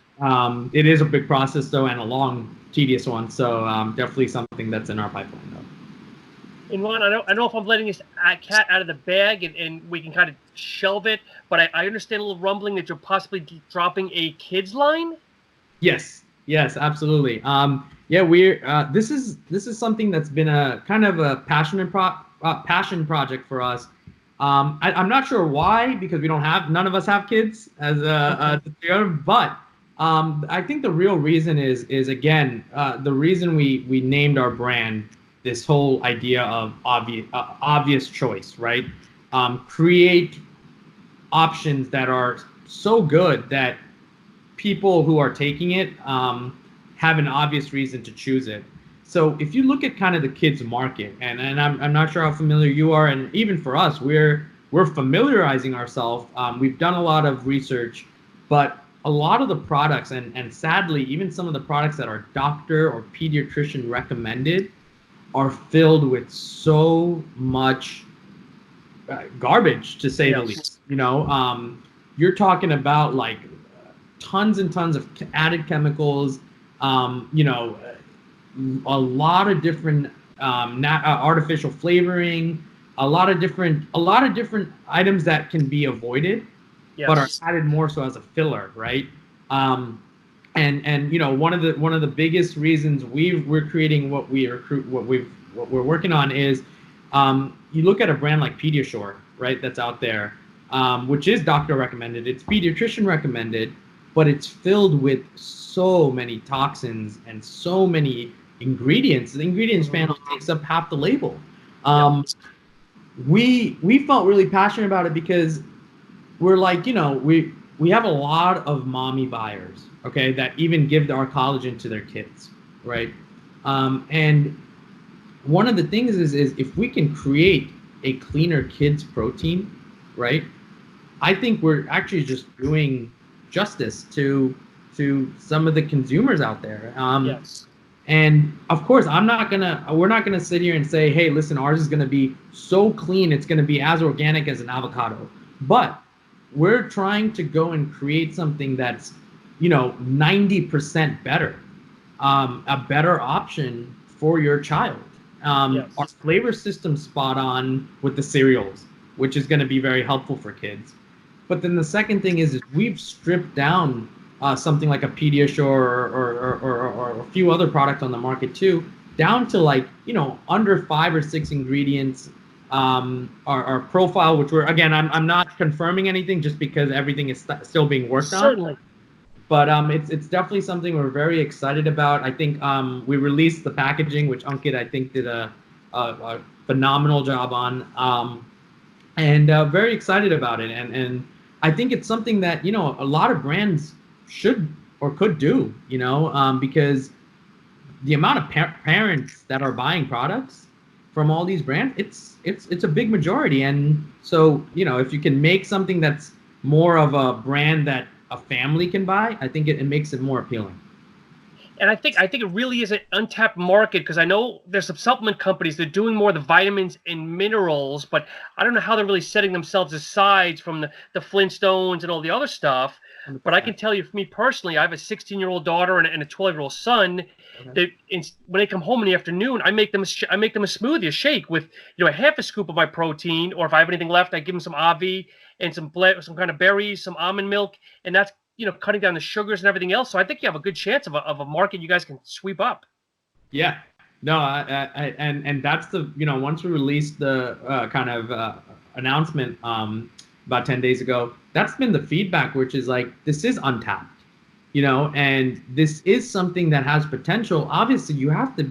It is a big process though, and a long, tedious one. So definitely something that's in our pipeline though. And Ron, I don't know if I'm letting this cat out of the bag and we can kind of shelve it, but I understand a little rumbling that you're possibly dropping a kids line. Yes, yes, absolutely. Yeah, we're this is something that's been a kind of a passion project for us. I'm not sure why, because none of us have kids as but I think the real reason is again the reason we named our brand this whole idea of obvious choice, right? Create options that are so good that people who are taking it have an obvious reason to choose it. So if you look at kind of the kids market, and I'm not sure how familiar you are, and even for us, we're familiarizing ourselves. We've done a lot of research, but a lot of the products, and sadly, even some of the products that are doctor or pediatrician recommended are filled with so much garbage, to say the least. You're talking about like tons and tons of added chemicals, a lot of different artificial flavoring, a lot of different items that can be avoided, but are added more so as a filler, right? And one of the biggest reasons we're creating what we're working on is you look at a brand like Pediasure, right? That's out there, which is doctor recommended. It's pediatrician recommended, but it's filled with so many toxins and so many ingredients. The ingredients panel takes up half the label. We felt really passionate about it because we're like, we have a lot of mommy buyers, okay, that even give our collagen to their kids, right? And one of the things is if we can create a cleaner kids protein, right? I think we're actually just doing justice to some of the consumers out there. And of course, we're not gonna sit here and say, hey, listen, ours is gonna be so clean, it's gonna be as organic as an avocado. But we're trying to go and create something that's, 90% better, a better option for your child. Our flavor system's spot on with the cereals, which is gonna be very helpful for kids. But then the second thing is we've stripped down something like a Pediasure or a few other products on the market too, down to like, under 5 or 6 ingredients. Our profile, which I'm not confirming anything just because everything is still being worked on. Certainly. But it's definitely something we're very excited about. I think we released the packaging, which Ankit, I think, did a phenomenal job on. And very excited about it. And I think it's something that, a lot of brands should or could do, because the amount of parents that are buying products from all these brands, it's a big majority. And so, if you can make something that's more of a brand that a family can buy, I think it makes it more appealing. And I think it really is an untapped market, because I know there's some supplement companies that are doing more of the vitamins and minerals, but I don't know how they're really setting themselves aside from the Flintstones and all the other stuff. 100%. But I can tell you, for me personally, I have a 16-year-old daughter and a 12-year-old son. Okay. When they come home in the afternoon, I make them a smoothie, a shake with a half a scoop of my protein, or if I have anything left, I give them some Obvi and some kind of berries, some almond milk, and that's cutting down the sugars and everything else. So I think you have a good chance of a market you guys can sweep up. Yeah, no, and that's the once we released the kind of announcement about 10 days ago, that's been the feedback, which is like, this is untapped, and this is something that has potential. Obviously, you have to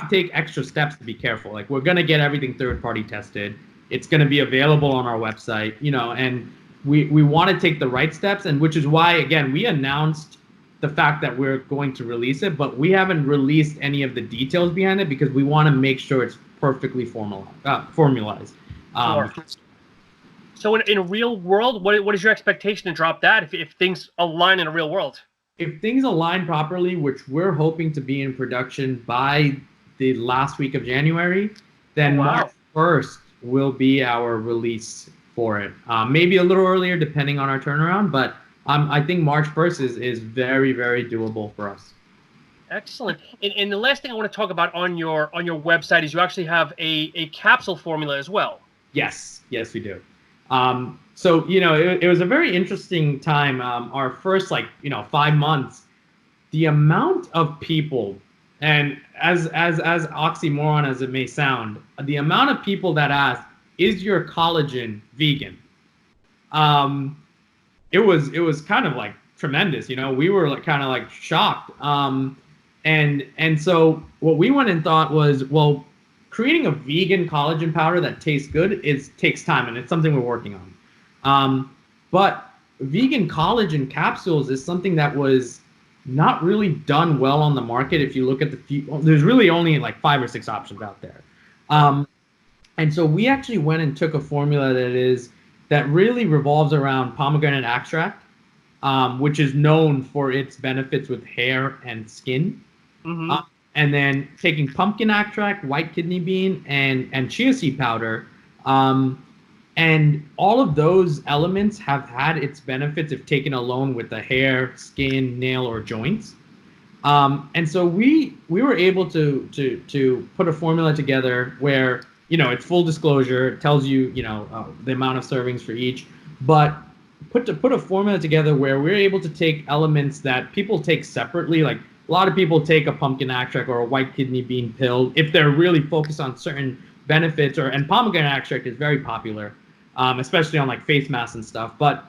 take extra steps to be careful. Like, we're gonna get everything third-party tested. It's gonna be available on our website, and we want to take the right steps, and which is why, again, we announced the fact that we're going to release it, but we haven't released any of the details behind it because we want to make sure it's perfectly formalized. Sure. So in a real world, what is your expectation to drop that if things align in a real world? If things align properly, which we're hoping to be in production by the last week of January, then March 1st will be our release for it. Maybe a little earlier depending on our turnaround, but I think March 1st is very, very doable for us. Excellent. And the last thing I want to talk about on your website is you actually have a capsule formula as well. Yes, we do. So, it was a very interesting time. Our first 5 months, the amount of people, and as oxymoron as it may sound, the amount of people that asked, is your collagen vegan? It was kind of like tremendous. We were kind of shocked. And so what we went and thought was, well, creating a vegan collagen powder that tastes good takes time, and it's something we're working on. But vegan collagen capsules is something that was not really done well on the market. If you look at there's really only 5 or 6 options out there. And so we actually went and took a formula that really revolves around pomegranate extract, which is known for its benefits with hair and skin. Mm-hmm. And then taking pumpkin extract, white kidney bean, and chia seed powder. And all of those elements have had its benefits if taken alone with the hair, skin, nail, or joints. And so we were able to put a formula together where, it's full disclosure, it tells you, the amount of servings for each, but put a formula together where we're able to take elements that people take separately. Like a lot of people take a pumpkin extract or a white kidney bean pill if they're really focused on certain benefits, and pomegranate extract is very popular, especially on face masks and stuff. But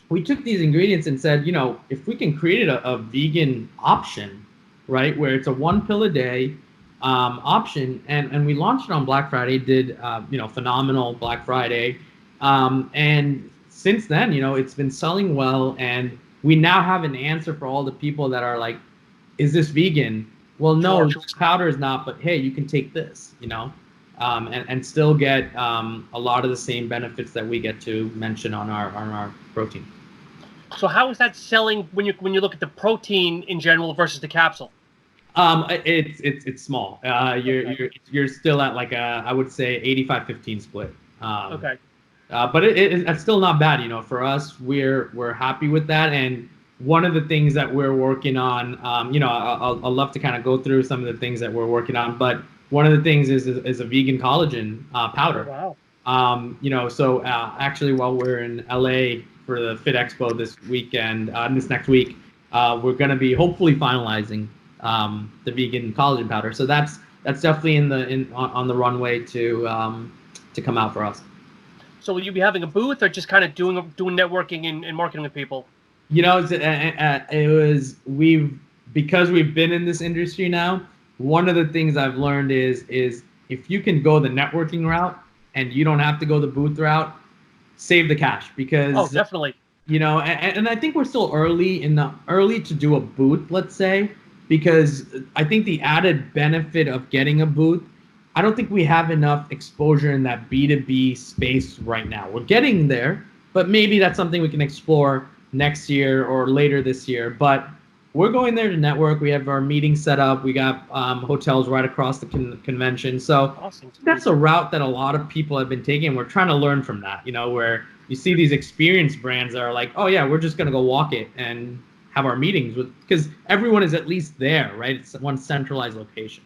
we took these ingredients and said, if we can create a vegan option, right, where it's a 1 pill a day option, and we launched it on Black Friday, did phenomenal Black Friday, and since then, it's been selling well, and we now have an answer for all the people that are like, is this vegan? Well, no, this powder is not, but hey, you can take this, and still get a lot of the same benefits that we get to mention on our protein. So how is that selling when you look at the protein in general versus the capsule? It's small. You're still at I would say 85-15 split. Okay. But it's still not bad, for us. We're happy with that. And one of the things that we're working on, I'll love to kind of go through some of the things that we're working on, but one of the things is a vegan collagen powder. Oh, wow. So actually while we're in LA for the Fit Expo this weekend, this next week, we're going to be hopefully finalizing the vegan collagen powder. So that's definitely on the runway to come out for us. So will you be having a booth or just kind of doing networking and marketing with people? Because we've been in this industry now, one of the things I've learned is if you can go the networking route and you don't have to go the booth route, save the cash, because definitely. And I think we're still early to do a booth, let's say, because I think the added benefit of getting a booth, I don't think we have enough exposure in that B2B space right now. We're getting there, but maybe that's something we can explore next year or later this year. But we're going there to network. We have our meeting set up. We got hotels right across the convention. So awesome. That's a route that a lot of people have been taking. We're trying to learn from that, where you see these experienced brands that are like, oh yeah, we're just going to go walk it and have our meetings because everyone is at least there, right? It's one centralized location.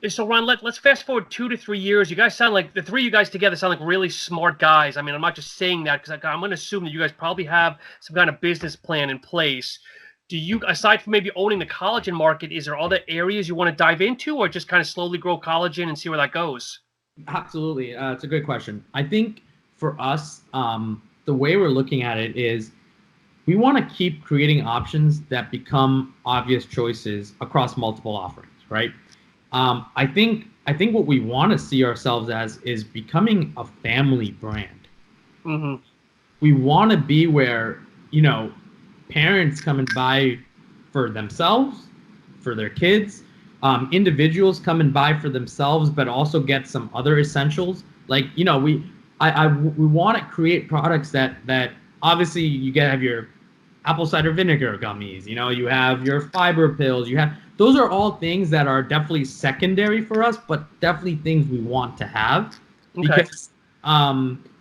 So Ron, let's fast forward 2 to 3 years. You guys sound like the three of you guys together sound like really smart guys. I mean, I'm not just saying that because I'm going to assume that you guys probably have some kind of business plan in place. Do you, aside from maybe owning the collagen market, is there other areas you want to dive into, or just kind of slowly grow collagen and see where that goes? Absolutely, it's a great question. I think for us, the way we're looking at it is we want to keep creating options that become obvious choices across multiple offerings, right? I think what we want to see ourselves as is becoming a family brand. Mm-hmm. We want to be where, parents come and buy for themselves, for their kids. Individuals come and buy for themselves, but also get some other essentials. Like, you know, we want to create products that obviously you have your apple cider vinegar gummies, you know, you have your fiber pills, those are all things that are definitely secondary for us, but definitely things we want to have. Okay. Because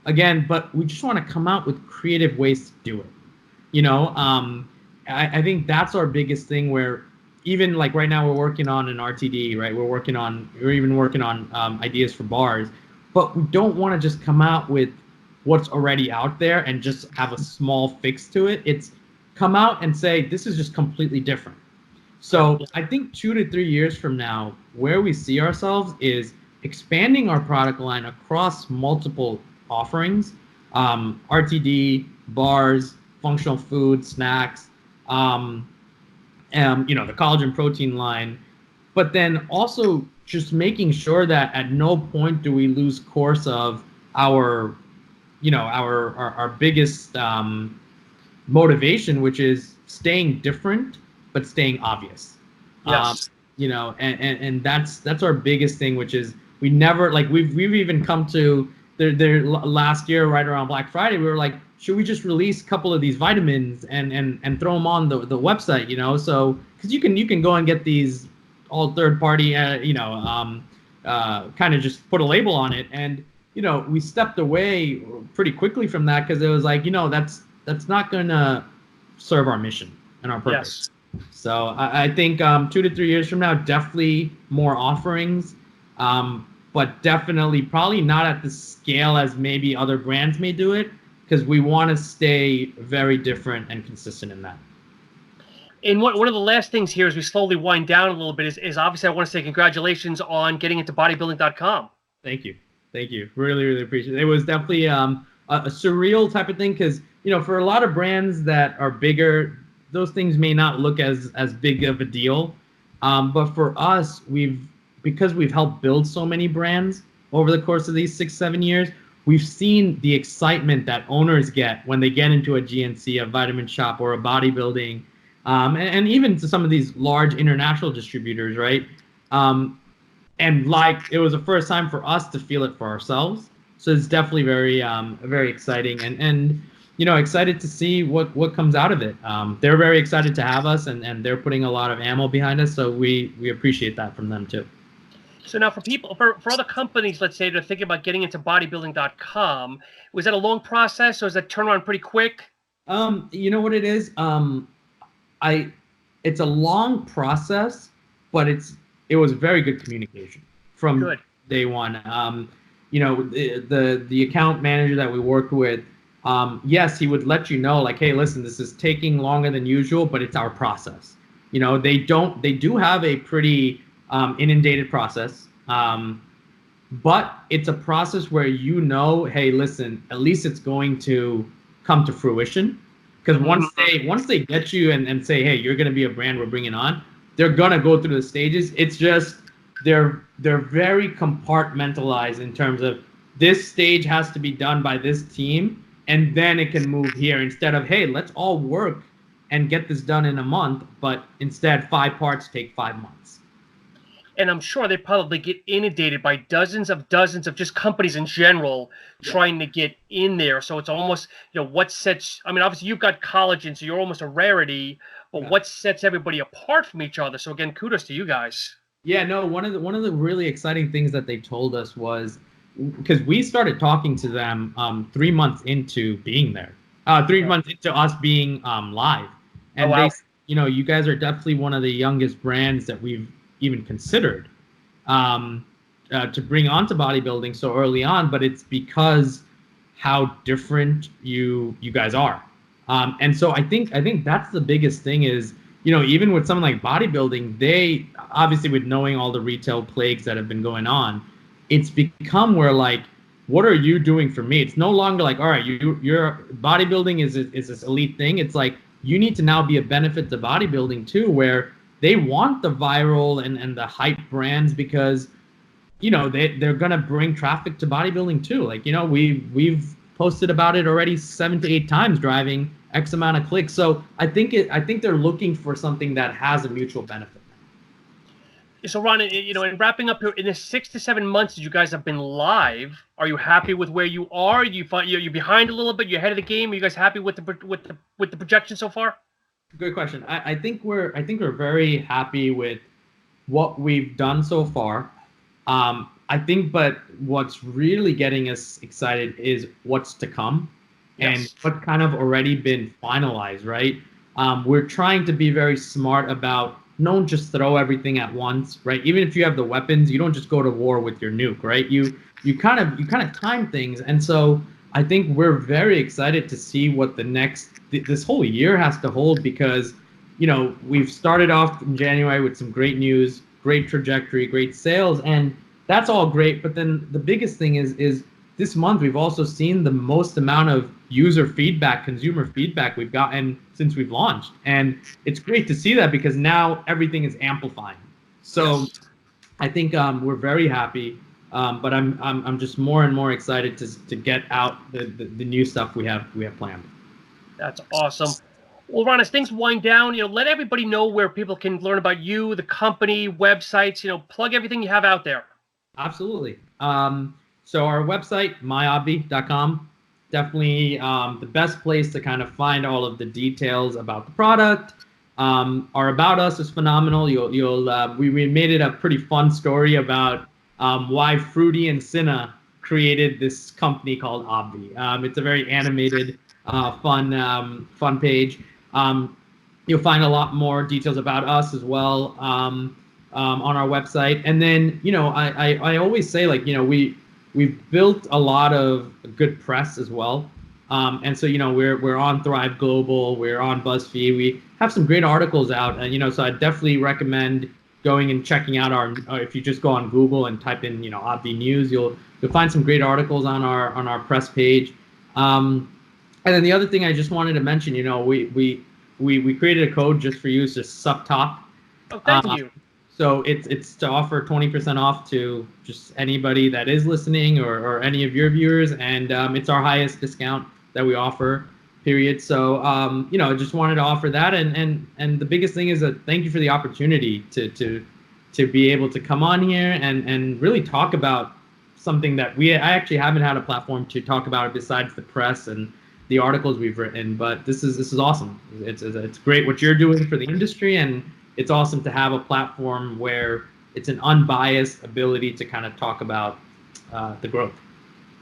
again, but we just want to come out with creative ways to do it. You know, I think that's our biggest thing, where even like right now we're working on an RTD, right? We're even working on ideas for bars, but we don't want to just come out with what's already out there and just have a small fix to it. It's come out and say, this is just completely different. So I think 2 to 3 years from now, where we see ourselves is expanding our product line across multiple offerings, RTD, bars, functional food, snacks, you know, the collagen protein line, but then also just making sure that at no point do we lose course of our, you know, our biggest motivation, which is staying different but staying obvious. Yes. You know, and that's our biggest thing, which is we never, like, we've even come to there last year right around Black Friday, we were like, should we just release a couple of these vitamins and throw them on the website, you know? So because you can go and get these all third party, you know, kind of just put a label on it, and you know, we stepped away pretty quickly from that because it was like, you know, that's not gonna serve our mission and our purpose. Yes. So I think 2 to 3 years from now, definitely more offerings, but definitely probably not at the scale as maybe other brands may do it, because we want to stay very different and consistent in that. And one of the last things here as we slowly wind down a little bit is obviously I want to say congratulations on getting into bodybuilding.com. Thank you. Thank you. Really, really appreciate it. It was definitely a surreal type of thing because, you know, for a lot of brands that are bigger, those things may not look as big of a deal. But for us, because we've helped build so many brands over the course of these 6-7 years, we've seen the excitement that owners get when they get into a GNC, a Vitamin Shop, or a bodybuilding, and even to some of these large international distributors, right? And like, it was the first time for us to feel it for ourselves. So it's definitely very, very exciting, and you know, excited to see what comes out of it. They're very excited to have us, and they're putting a lot of ammo behind us. So we appreciate that from them too. So now for other companies, let's say, they're thinking about getting into bodybuilding.com, was that a long process, or is that turnaround pretty quick? You know what it is? It's a long process, but it was very good communication from day one. You know, the account manager that we worked with, yes, he would let you know, like, hey, listen, this is taking longer than usual, but it's our process. You know, they do have a pretty inundated process, but it's a process where, you know, hey, listen, at least it's going to come to fruition. Because once they get you and say, hey, you're going to be a brand we're bringing on, they're going to go through the stages. It's just they're very compartmentalized in terms of this stage has to be done by this team, and then it can move here, instead of, hey, let's all work and get this done in a month, but instead 5 parts take 5 months. And I'm sure they probably get inundated by dozens of just companies in general trying to get in there. So it's almost, you know, what sets, I mean, obviously you've got collagen, so you're almost a rarity, but what sets everybody apart from each other? So again, kudos to you guys. Yeah, no, one of the really exciting things that they told us was, because we started talking to them 3 months into being there, 3 months into us being live. And they, you know, you guys are definitely one of the youngest brands that we've even considered to bring onto bodybuilding so early on, but it's because how different you guys are. And so I think that's the biggest thing is, you know, even with something like bodybuilding, they obviously, with knowing all the retail plagues that have been going on, it's become where, like, what are you doing for me? It's no longer like, all right, you're bodybuilding is this elite thing. It's like, you need to now be a benefit to bodybuilding too, where they want the viral and the hype brands, because, you know, they're gonna bring traffic to bodybuilding too. Like, you know, we've posted about it already 7 to 8 times driving X amount of clicks. So I think they're looking for something that has a mutual benefit. So Ron, in wrapping up here, in the 6 to 7 months that you guys have been live, are you happy with where you are? You find you're behind a little bit. You're ahead of the game. Are you guys happy with the projection so far? Good question. I think we're very happy with what we've done so far. I think, but what's really getting us excited is what's to come, and what's kind of already been finalized, right? We're trying to be very smart about don't just throw everything at once, right? Even if you have the weapons, you don't just go to war with your nuke, right? You kind of time things, and so I think we're very excited to see what this whole year has to hold, because we've started off in January with some great news, great trajectory, great sales, and that's all great. But then the biggest thing is this month we've also seen the most amount of user feedback, consumer feedback we've gotten since we've launched, and it's great to see that because now everything is amplifying. So I think we're very happy, but I'm just more and more excited to get out the new stuff we have planned. That's awesome. Well, Ron, as things wind down, let everybody know where people can learn about you, the company, websites. Plug everything you have out there. Absolutely. So our website, myobvi.com, definitely the best place to kind of find all of the details about the product. Our About Us is phenomenal. We made it a pretty fun story about why Fruity and Cinna created this company called Obvi. It's a very animated, fun page. You'll find a lot more details about us as well on our website. And then, I always say, like, we've built a lot of good press as well. And so, we're on Thrive Global, we're on BuzzFeed, we have some great articles out, and, so I definitely recommend going and checking out if you just go on Google and type in, Obvi News, you'll find some great articles on our press page. And then the other thing I just wanted to mention, we created a code just for you, it's just SUPTALK. Oh, thank you. So it's to offer 20% off to just anybody that is listening or any of your viewers, and it's our highest discount that we offer, period. So I just wanted to offer that, and the biggest thing is that thank you for the opportunity to be able to come on here and really talk about something that I actually haven't had a platform to talk about it besides the press and the articles we've written. But this is awesome. It's great what you're doing for the industry, and it's awesome to have a platform where it's an unbiased ability to kind of talk about the growth.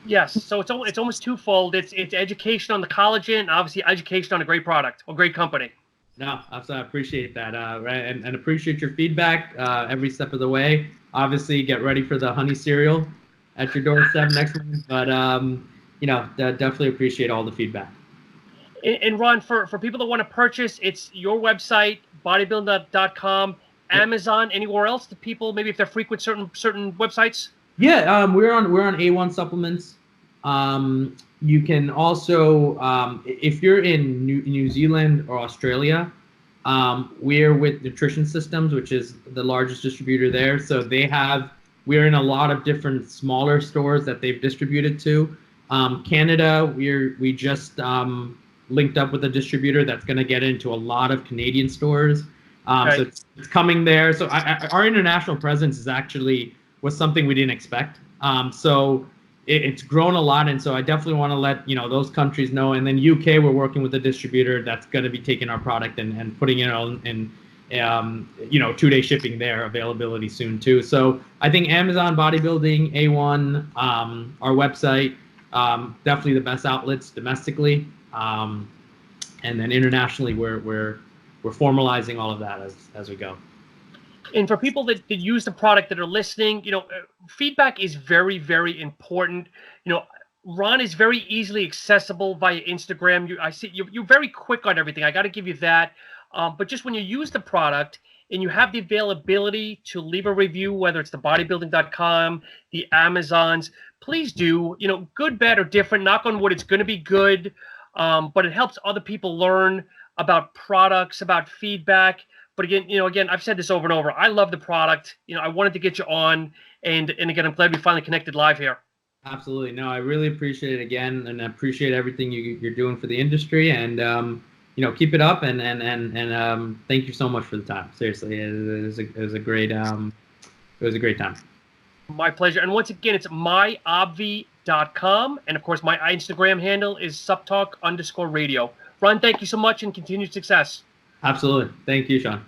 Yes, so it's almost twofold. It's education on the collagen, and obviously education on a great product or great company. No, I appreciate that, right, and appreciate your feedback every step of the way. Obviously, get ready for the honey cereal at your doorstep next month, but definitely appreciate all the feedback. And Ron, for people that want to purchase, it's your website, bodybuilding.com, Amazon, anywhere else to people, maybe if they're frequent certain websites? Yeah, we're on A1 supplements. You can also, if you're in New Zealand or Australia, we're with Nutrition Systems, which is the largest distributor there. So we're in a lot of different smaller stores that they've distributed to. Canada, we just linked up with a distributor that's going to get into a lot of Canadian stores. So it's coming there. So our international presence was something we didn't expect. So it's grown a lot, and so I definitely want to let those countries know. And then UK, we're working with a distributor that's going to be taking our product and putting it in 2-day shipping there, availability soon too. So I think Amazon, bodybuilding, A1, our website, definitely the best outlets domestically, and then internationally we're formalizing all of that as we go. And for people that use the product that are listening, feedback is very, very important. Ron is very easily accessible via Instagram. I see you're very quick on everything. I got to give you that. But just when you use the product and you have the availability to leave a review, whether it's the bodybuilding.com, the Amazons, please do. Good, bad, or different. Knock on wood, it's going to be good. But it helps other people learn about products, about feedback. But again, I've said this over and over. I love the product. I wanted to get you on, and again, I'm glad we finally connected live here. Absolutely. No, I really appreciate it again, and I appreciate everything you're doing for the industry. And keep it up. And thank you so much for the time. Seriously, it was a great it was a great time. My pleasure. And once again, it's myobvi.com. And of course, my Instagram handle is suptalk_radio. Ron, thank you so much and continued success. Absolutely. Thank you, Sean.